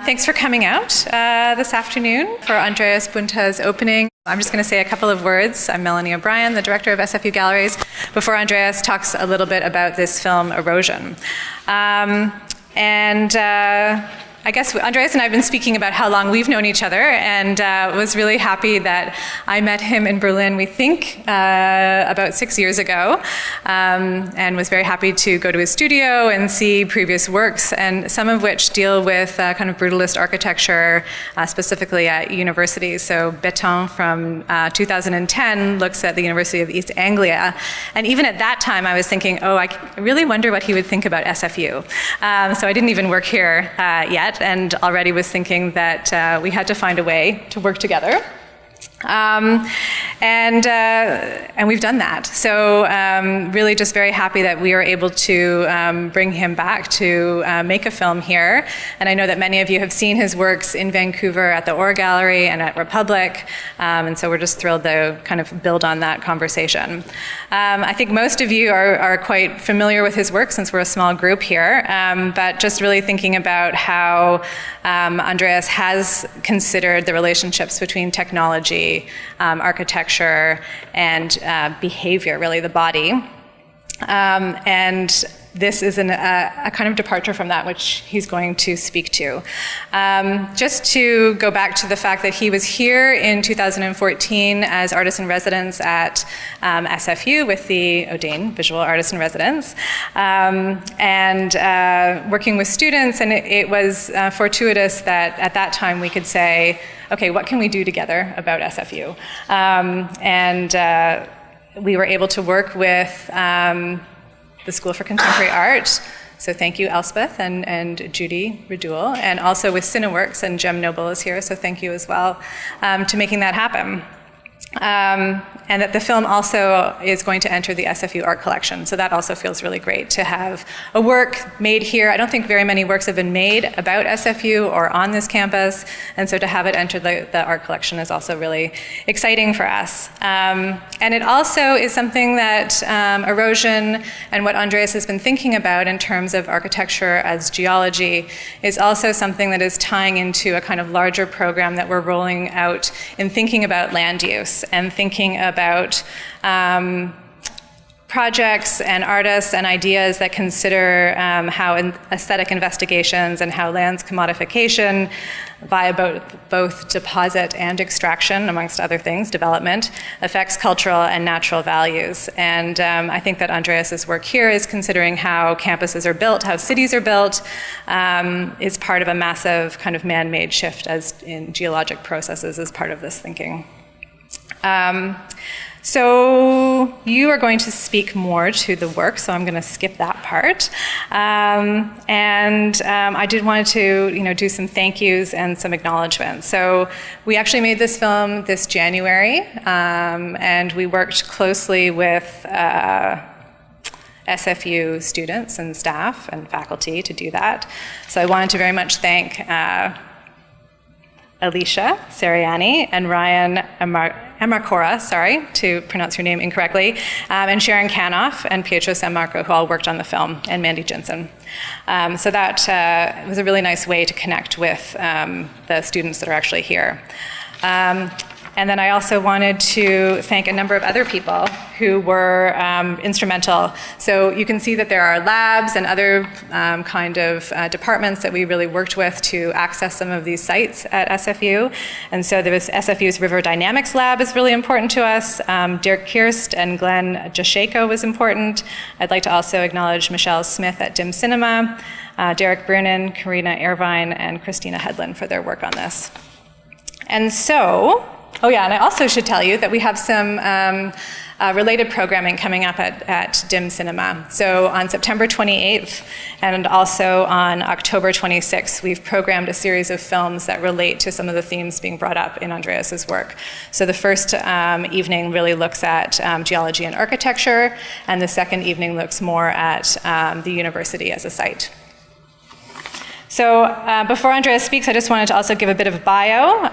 Thanks for coming out this afternoon for Andreas Bunte's opening. I'm just going to say a couple of words. I'm Melanie O'Brien, the director of SFU Galleries, before Andreas talks a little bit about this film, Erosion. I guess Andreas and I have been speaking about how long we've known each other, and was really happy that I met him in Berlin, we think, about 6 years ago, and was very happy to go to his studio and see previous works, and some of which deal with kind of brutalist architecture, specifically at universities. So Béton from 2010 looks at the University of East Anglia, and even at that time I was thinking, oh, I really wonder what he would think about SFU. So I didn't even work here yet, and already was thinking that we had to find a way to work together. And we've done that. So really just very happy that we are able to bring him back to make a film here. And I know that many of you have seen his works in Vancouver at the Or Gallery and at Republic. And so we're just thrilled to kind of build on that conversation. I think most of you are quite familiar with his work since we're a small group here. But just really thinking about how Andreas has considered the relationships between technology, architecture, and behavior, really the body. And this is a kind of departure from that, which he's going to speak to. Just to go back to the fact that he was here in 2014 as artist in residence at SFU with the Odin Visual Artist in Residence, and working with students, and it was fortuitous that at that time we could say, okay, what can we do together about SFU? We were able to work with the School for Contemporary Art, so thank you, Elspeth and Judy Radul, and also with Cineworks, and Jem Noble is here, so thank you as well, to making that happen. And that the film also is going to enter the SFU art collection, so that also feels really great to have a work made here. I don't think very many works have been made about SFU or on this campus, and so to have it enter the art collection is also really exciting for us. And it also is something that Erosion and what Andreas has been thinking about in terms of architecture as geology is also something that is tying into a kind of larger program that we're rolling out in thinking about land use and thinking about projects and artists and ideas that consider how aesthetic investigations and how land's commodification via both deposit and extraction, amongst other things, development, affects cultural and natural values. And I think that Andreas's work here is considering how campuses are built, how cities are built, is part of a massive kind of man-made shift as in geologic processes as part of this thinking. So you are going to speak more to the work, so I'm going to skip that part. I did want to, do some thank yous and some acknowledgments. So we actually made this film this January, and we worked closely with SFU students and staff and faculty to do that. So I wanted to very much thank Alicia Seriani and Ryan Amarcora, to pronounce your name incorrectly, and Sharon Canoff and Pietro San Marco, who all worked on the film, and Mandy Jensen. So that was a really nice way to connect with the students that are actually here. And then I also wanted to thank a number of other people who were instrumental. So you can see that there are labs and other kind of departments that we really worked with to access some of these sites at SFU. And so there was SFU's River Dynamics Lab is really important to us. Dirk Kirst and Glenn Jasheko was important. I'd like to also acknowledge Michelle Smith at Dim Cinema, Derek Brunin, Karina Irvine, and Christina Hedlund for their work on this. And so, oh yeah, and I also should tell you that we have some related programming coming up at Dim Cinema. So on September 28th and also on October 26th, we've programmed a series of films that relate to some of the themes being brought up in Andreas's work. So the first evening really looks at geology and architecture, and the second evening looks more at the university as a site. So before Andreas speaks, I just wanted to also give a bit of bio.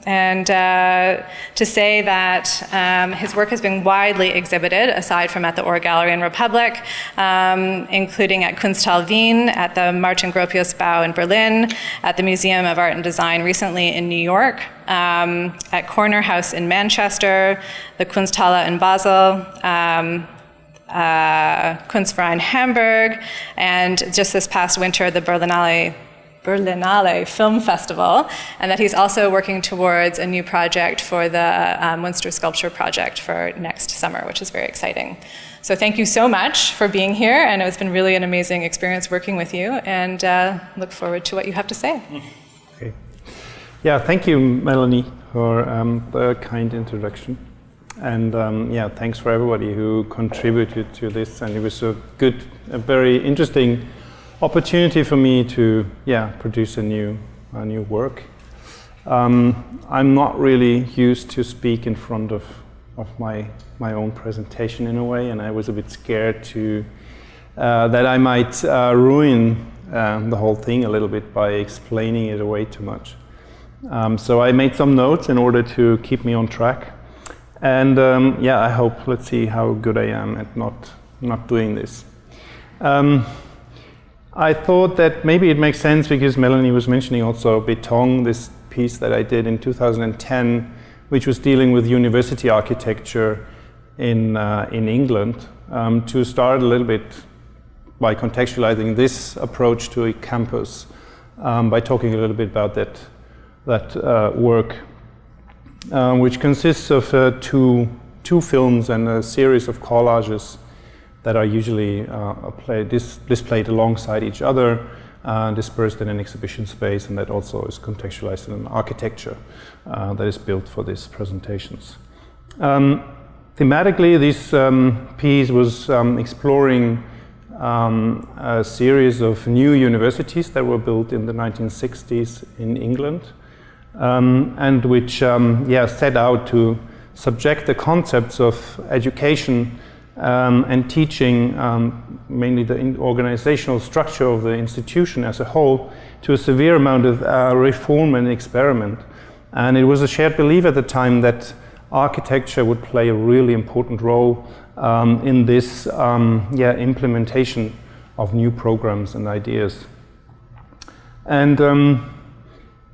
and to say that his work has been widely exhibited, aside from at the Ort Gallery in Republic, including at Kunsthalle Wien, at the Martin Gropius Bau in Berlin, at the Museum of Art and Design recently in New York, at Corner House in Manchester, the Kunsthalle in Basel, Kunstverein Hamburg, and just this past winter, the Berlinale Film Festival, and that he's also working towards a new project for the Munster Sculpture Project for next summer, which is very exciting. So thank you so much for being here, and it's been really an amazing experience working with you, and look forward to what you have to say. Okay. Yeah, thank you, Melanie, for the kind introduction. And yeah, thanks for everybody who contributed to this, and it was a very interesting opportunity for me to produce a new work. I'm not really used to speak in front of my own presentation in a way, and I was a bit scared that I might ruin the whole thing a little bit by explaining it away too much. So I made some notes in order to keep me on track, and I hope, let's see how good I am at not doing this. I thought that maybe it makes sense because Melanie was mentioning also Beton, this piece that I did in 2010, which was dealing with university architecture in England, to start a little bit by contextualizing this approach to a campus, by talking a little bit about that work, which consists of two films and a series of collages that are usually displayed alongside each other, dispersed in an exhibition space, and that also is contextualized in an architecture that is built for these presentations. Thematically, this piece was exploring a series of new universities that were built in the 1960s in England, and which set out to subject the concepts of education and teaching, mainly the organizational structure of the institution as a whole, to a severe amount of reform and experiment. And it was a shared belief at the time that architecture would play a really important role in this implementation of new programs and ideas. And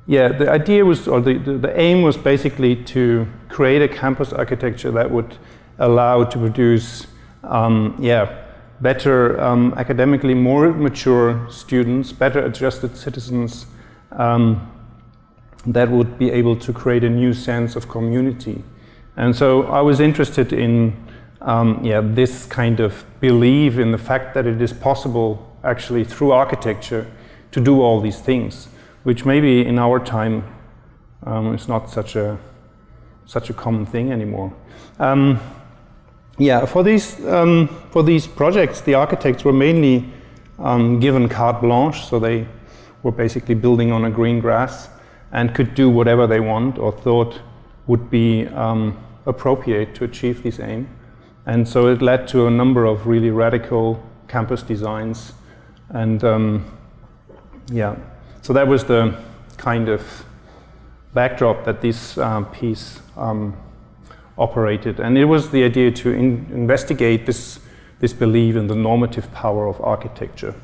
the idea was, or the aim was basically to create a campus architecture that would allow to produce better, academically more mature students, better adjusted citizens that would be able to create a new sense of community. And so I was interested in this kind of belief in the fact that it is possible actually through architecture to do all these things, which maybe in our time is not such a common thing anymore. For these projects, the architects were mainly given carte blanche, so they were basically building on a green grass and could do whatever they want or thought would be appropriate to achieve this aim. And so it led to a number of really radical campus designs. And so that was the kind of backdrop that this piece operated. And it was the idea to investigate this belief in the normative power of architecture.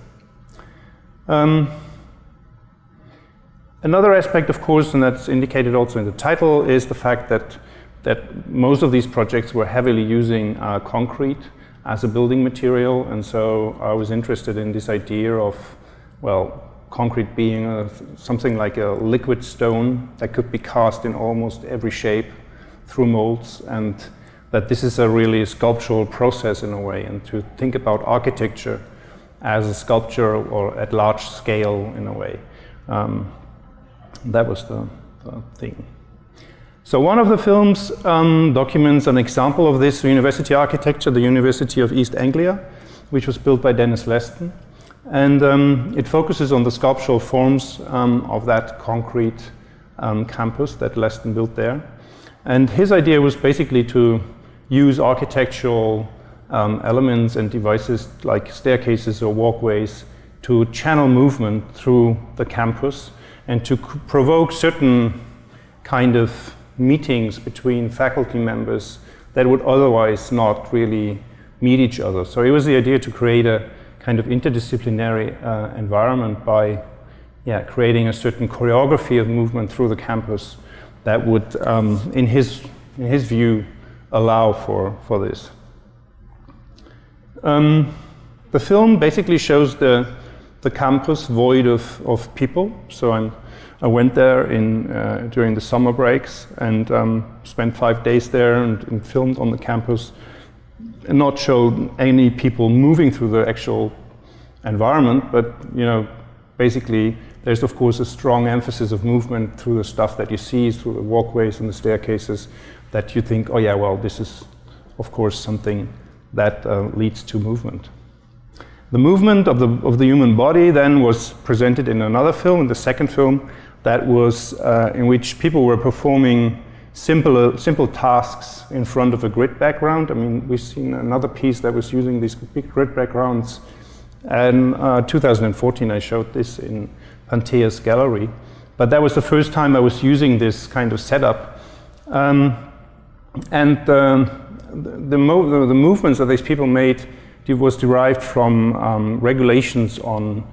Another aspect, of course, and that's indicated also in the title, is the fact that most of these projects were heavily using concrete as a building material. And so I was interested in this idea of, concrete being something like a liquid stone that could be cast in almost every shape through molds, and that this is a really sculptural process in a way, and to think about architecture as a sculpture or at large scale in a way. That was the thing. So one of the films documents an example of this university architecture, the University of East Anglia, which was built by Dennis Leston. And it focuses on the sculptural forms of that concrete campus that Leston built there. And his idea was basically to use architectural elements and devices like staircases or walkways to channel movement through the campus and to provoke certain kind of meetings between faculty members that would otherwise not really meet each other. So it was the idea to create a kind of interdisciplinary environment by creating a certain choreography of movement through the campus that would, in his view, allow for this. The film basically shows the campus void of people. So I went there during the summer breaks and spent 5 days there and filmed on the campus, and not showed any people moving through the actual environment, but basically there's of course a strong emphasis of movement through the stuff that you see, through the walkways and the staircases, that you think, oh yeah, well, this is of course something that leads to movement. The movement of the human body then was presented in another film, in the second film, that was in which people were performing simple tasks in front of a grid background. I mean, we've seen another piece that was using these big grid backgrounds. And 2014, I showed this in Andreas Gallery. But that was the first time I was using this kind of setup. The movements that these people made was derived from regulations on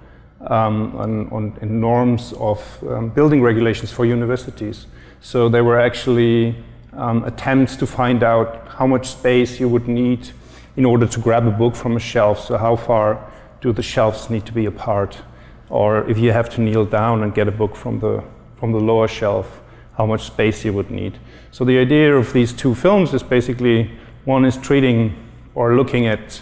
norms of building regulations for universities. So there were actually attempts to find out how much space you would need in order to grab a book from a shelf. So how far do the shelves need to be apart? Or if you have to kneel down and get a book from the lower shelf, how much space you would need. So the idea of these two films is basically, one is treating or looking at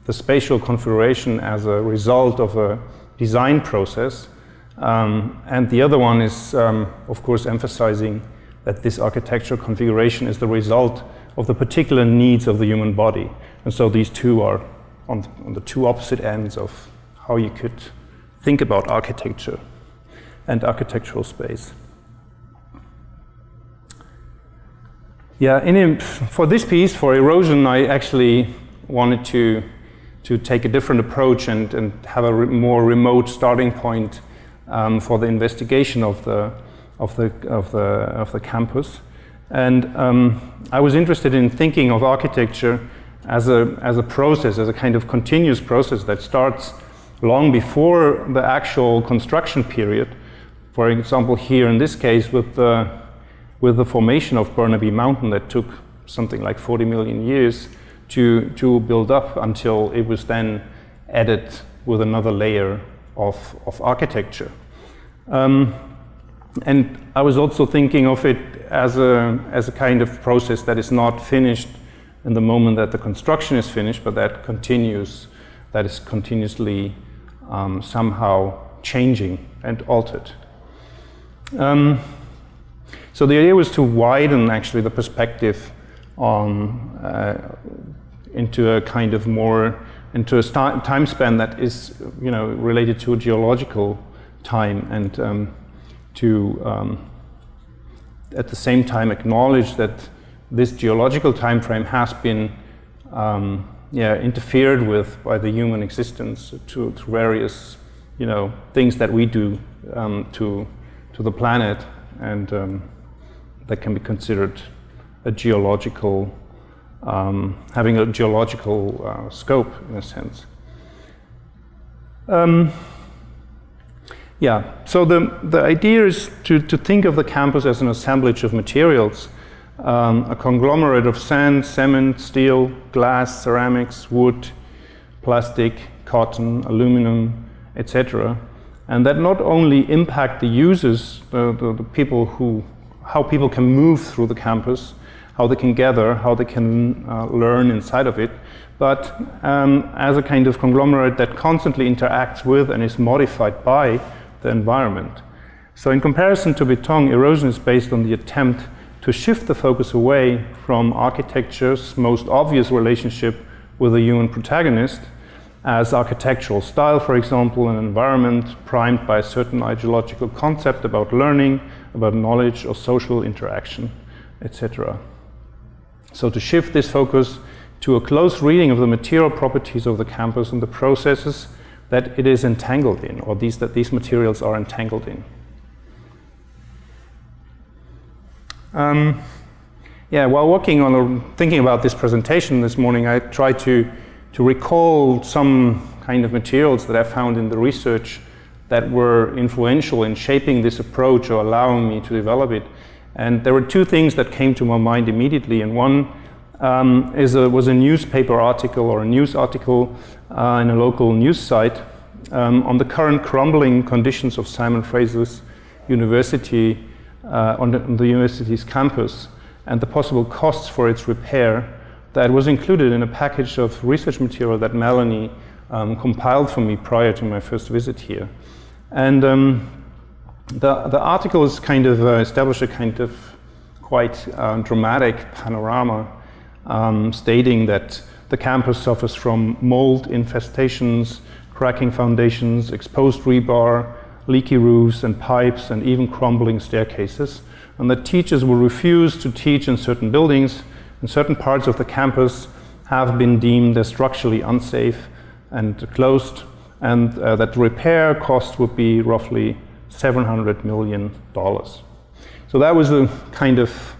the spatial configuration as a result of a design process, and the other one is, of course, emphasizing that this architectural configuration is the result of the particular needs of the human body. And so these two are on the two opposite ends of how you could think about architecture and architectural space. Yeah, for this piece, for Erosion, I actually wanted to take a different approach and have a more remote starting point for the investigation of the campus. And I was interested in thinking of architecture as a process, as a kind of continuous process that starts long before the actual construction period. For example, here in this case, with the formation of Burnaby Mountain, that took something like 40 million years to build up until it was then added with another layer of architecture. And I was also thinking of it as a kind of process that is not finished in the moment that the construction is finished, but that is continuously somehow changing and altered. So the idea was to widen actually the perspective into a kind of more, into a time span that is, related to a geological time, and to at the same time acknowledge that this geological time frame has been interfered with by the human existence to various things that we do to the planet, and that can be considered a geological, having a geological scope in a sense. So the idea is to think of the campus as an assemblage of materials, a conglomerate of sand, cement, steel, glass, ceramics, wood, plastic, cotton, aluminum, etc. And that not only impact the users, the people how people can move through the campus, how they can gather, how they can learn inside of it, but as a kind of conglomerate that constantly interacts with and is modified by the environment. So in comparison to Beton, Erosion is based on the attempt to shift the focus away from architecture's most obvious relationship with the human protagonist as architectural style, for example, an environment primed by a certain ideological concept about learning, about knowledge or social interaction, etc. So to shift this focus to a close reading of the material properties of the campus and the processes that it is entangled in, or that these materials are entangled in. Yeah, while working on thinking about this presentation this morning, I tried to recall some kind of materials that I found in the research that were influential in shaping this approach or allowing me to develop it. And there were two things that came to my mind immediately. And one was a newspaper article or a news article in a local news site on the current crumbling conditions of Simon Fraser's University on the university's campus and the possible costs for its repair that was included in a package of research material that Melanie compiled for me prior to my first visit here. And the articles kind of established a kind of quite dramatic panorama stating that the campus suffers from mold infestations, cracking foundations, exposed rebar, leaky roofs and pipes, and even crumbling staircases, and that teachers will refuse to teach in certain buildings, and certain parts of the campus have been deemed as structurally unsafe and closed, and that the repair cost would be roughly $700 million. So that was a kind of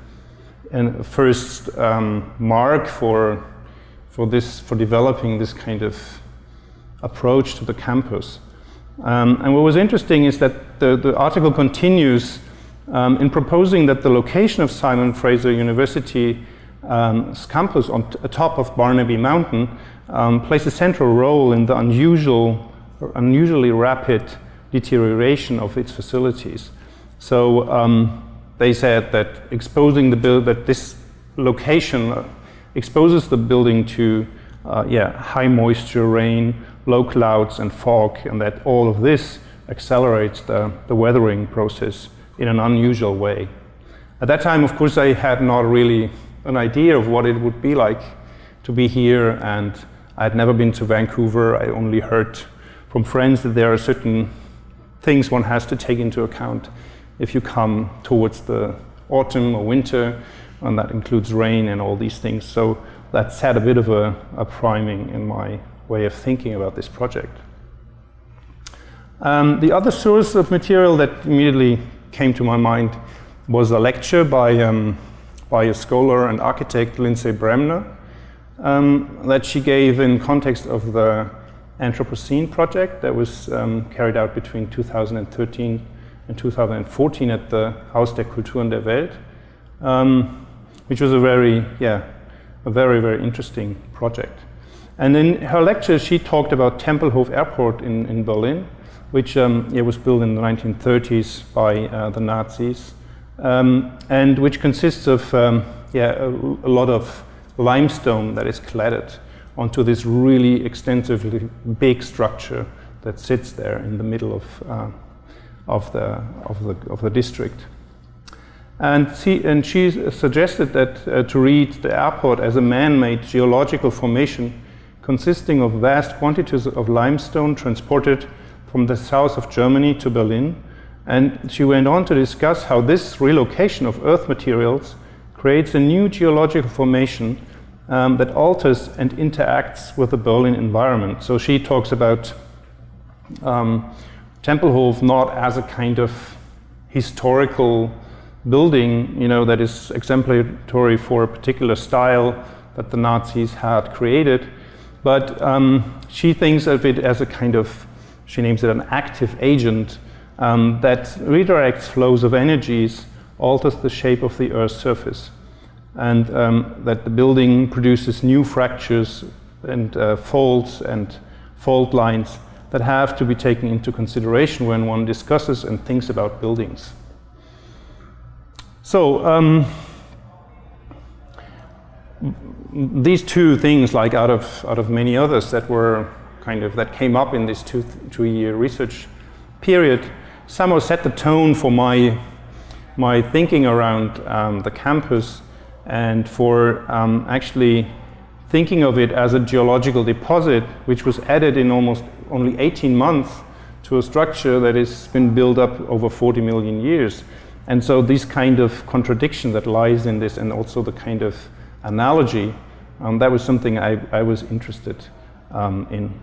first mark for developing this kind of approach to the campus. And what was interesting is that the article continues in proposing that the location of Simon Fraser University's campus on atop of Burnaby Mountain plays a central role in the unusually rapid deterioration of its facilities. So they said that exposing that this location exposes the building to high moisture, rain, low clouds and fog, and that all of this accelerates the weathering process in an unusual way. At that time, of course, I had not really an idea of what it would be like to be here, and I had never been to Vancouver. I only heard from friends that there are certain things one has to take into account if you come towards the autumn or winter, and that includes rain and all these things. So that set a bit of a priming in my way of thinking about this project. The other source of material that immediately came to my mind was a lecture by a scholar and architect, Lindsay Bremner, that she gave in context of the Anthropocene project that was carried out between 2013 and 2014 at the Haus der Kulturen der Welt, which was a very, very interesting project. And in her lecture, she talked about Tempelhof Airport in Berlin, which was built in the 1930s by the Nazis, and which consists of a lot of limestone that is cladded onto this really extensively big structure that sits there in the middle of the district. And she suggested that to read the airport as a man-made geological formation consisting of vast quantities of limestone transported from the south of Germany to Berlin. And she went on to discuss how this relocation of earth materials creates a new geological formation that alters and interacts with the Berlin environment. So she talks about Tempelhof not as a kind of historical building, that is exemplary for a particular style that the Nazis had created, but she thinks of it as a kind of, she names it an active agent that redirects flows of energies, alters the shape of the Earth's surface, and that the building produces new fractures and faults and fault lines that have to be taken into consideration when one discusses and thinks about buildings. So these two things, like out of many others that were that came up in this two-year research period, somehow set the tone for my thinking around the campus, and for actually thinking of it as a geological deposit, which was added in almost only 18 months to a structure that has been built up over 40 million years. And so this kind of contradiction that lies in this, and also the kind of analogy, that was something I was interested in.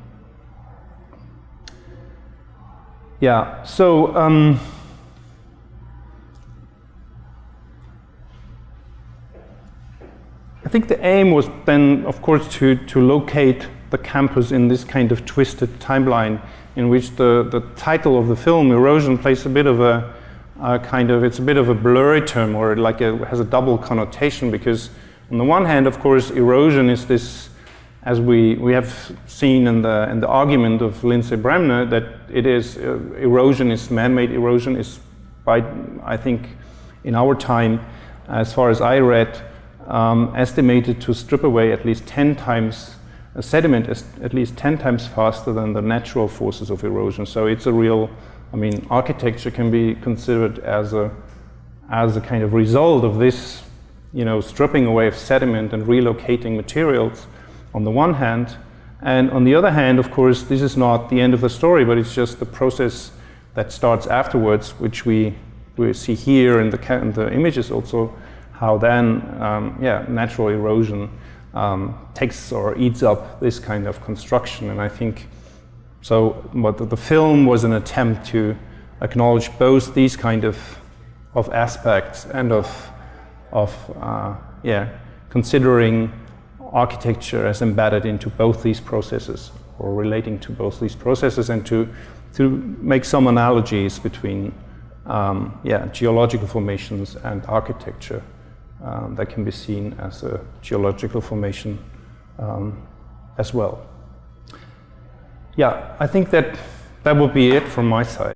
Yeah, so think the aim was then, of course, to locate the campus in this kind of twisted timeline in which the title of the film, Erosion, plays a bit of it's a bit of a blurry term, or like has a double connotation, because on the one hand, of course, erosion is this, as we have seen in the argument of Lindsay Bremner, that it is erosion is man-made erosion is, by I think in our time, as far as I read, estimated to strip away at least 10 times sediment at least 10 times faster than the natural forces of erosion. So it's a real, I mean, architecture can be considered as a kind of result of this, stripping away of sediment and relocating materials on the one hand. And on the other hand, of course, this is not the end of the story, but it's just the process that starts afterwards, which we see here in the images also, how then, natural erosion takes or eats up this kind of construction. And I think so. What the film was an attempt to acknowledge both these kind of aspects and considering architecture as embedded into both these processes, or relating to both these processes, and to make some analogies between geological formations and architecture that can be seen as a geological formation as well. Yeah, I think that will be it from my side.